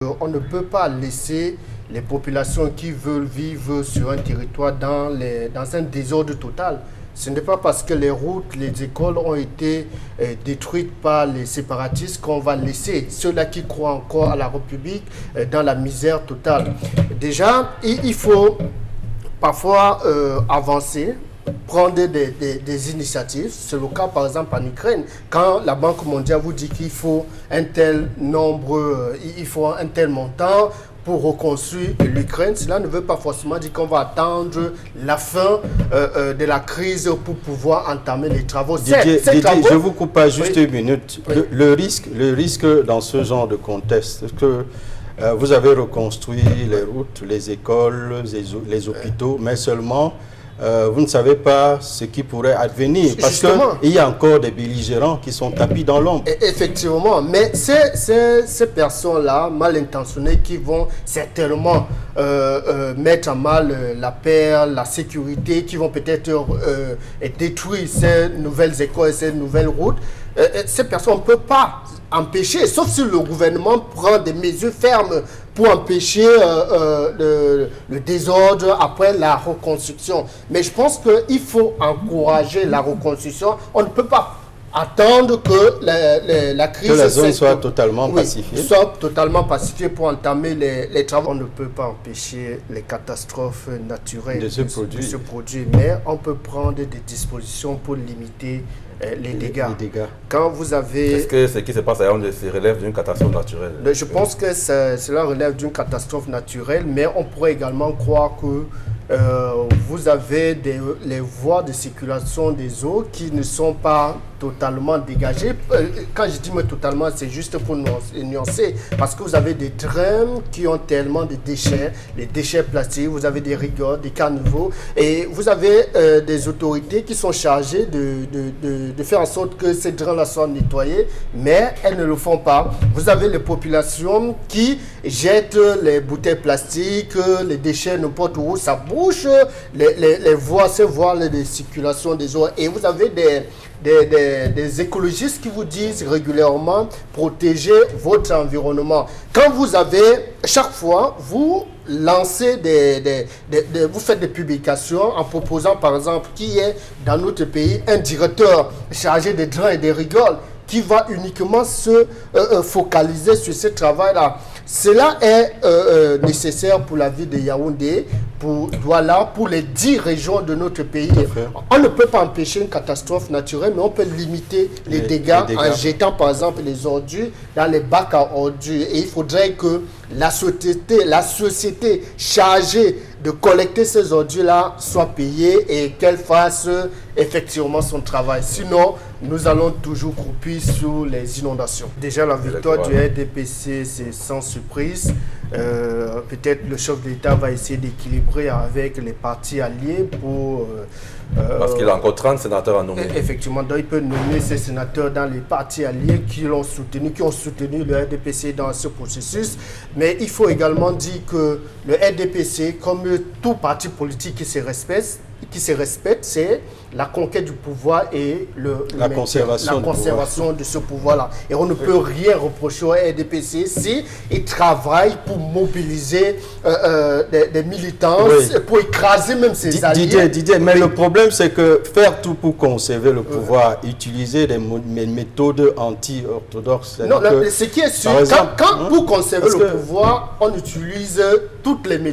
On ne peut pas laisser les populations qui veulent vivre sur un territoire dans un désordre total. Ce n'est pas parce que les routes, les écoles ont été détruites par les séparatistes qu'on va laisser ceux-là qui croient encore à la République dans la misère totale. Déjà, il faut parfois avancer, prendre des initiatives. C'est le cas par exemple en Ukraine. Quand la Banque mondiale vous dit qu'il faut un tel nombre, il faut un tel montant pour reconstruire l'Ukraine, cela ne veut pas forcément dire qu'on va attendre la fin de la crise pour pouvoir entamer les travaux. Didier, je vous coupe pas juste une minute. Oui. Le risque dans ce genre de contexte, c'est que vous avez reconstruit les routes, les écoles, les hôpitaux, mais seulement vous ne savez pas ce qui pourrait advenir, parce qu'il y a encore des belligérants qui sont tapis dans l'ombre. Effectivement, mais ces personnes-là, mal intentionnées, qui vont certainement mettre à mal la paix, la sécurité, qui vont peut-être détruire ces nouvelles écoles, ces nouvelles routes, ces personnes, on ne peut pas empêcher, sauf si le gouvernement prend des mesures fermes pour empêcher le désordre après la reconstruction. Mais je pense qu'il faut encourager la reconstruction. On ne peut pas attendre que la crise... Que la zone soit totalement pacifiée. Soit totalement pacifiée pour entamer les travaux. On ne peut pas empêcher les catastrophes naturelles de se produire, mais on peut prendre des dispositions pour limiter les dégâts. Quand vous avez... Est-ce que ce qui se passe à Yaoundé relève d'une catastrophe naturelle? Je pense que cela relève d'une catastrophe naturelle, mais on pourrait également croire que vous avez les voies de circulation des eaux qui ne sont pas totalement dégagées. Quand je dis mais totalement, c'est juste pour nuancer, parce que vous avez des trains qui ont tellement de déchets, les déchets plastiques, vous avez des rigoles, des caniveaux, et vous avez des autorités qui sont chargées de faire en sorte que ces trains-là soient nettoyés, mais elles ne le font pas. Vous avez les populations qui jettent les bouteilles plastiques, les déchets n'importe où, ça bouche les voies, ces voies de circulation des eaux, et vous avez des écologistes qui vous disent régulièrement protéger votre environnement. Quand vous avez, chaque fois, vous lancez vous faites des publications en proposant par exemple qui est dans notre pays un directeur chargé des drains et des rigoles qui va uniquement se focaliser sur ce travail-là. Cela est nécessaire pour la ville de Yaoundé, pour Douala, pour les 10 régions de notre pays. On ne peut pas empêcher une catastrophe naturelle, mais on peut limiter les dégâts en jetant par exemple les ordures dans les bacs à ordures. Et il faudrait que la société chargée de collecter ces ordures-là soit payée et qu'elle fasse effectivement son travail. Sinon, nous allons toujours croupir sous les inondations. Déjà, la victoire du RDPC, c'est sans surprise. Peut-être le chef de l'État va essayer d'équilibrer avec les partis alliés pour... parce qu'il a encore 30 sénateurs à nommer. Effectivement, donc il peut nommer ces sénateurs dans les partis alliés qui ont soutenu le RDPC dans ce processus. Mais il faut également dire que le RDPC, comme tout parti politique qui se respecte, c'est la conquête du pouvoir et la conservation de ce pouvoir-là. Et on ne peut rien reprocher au RDPC s'il travaille pour mobiliser des militants, pour écraser même ses alliés. Didier, mais le problème, c'est que faire tout pour conserver le pouvoir, utiliser des méthodes anti-orthodoxes... Non, ce qui est sûr, quand pour conserver le pouvoir, on utilise toutes les méthodes.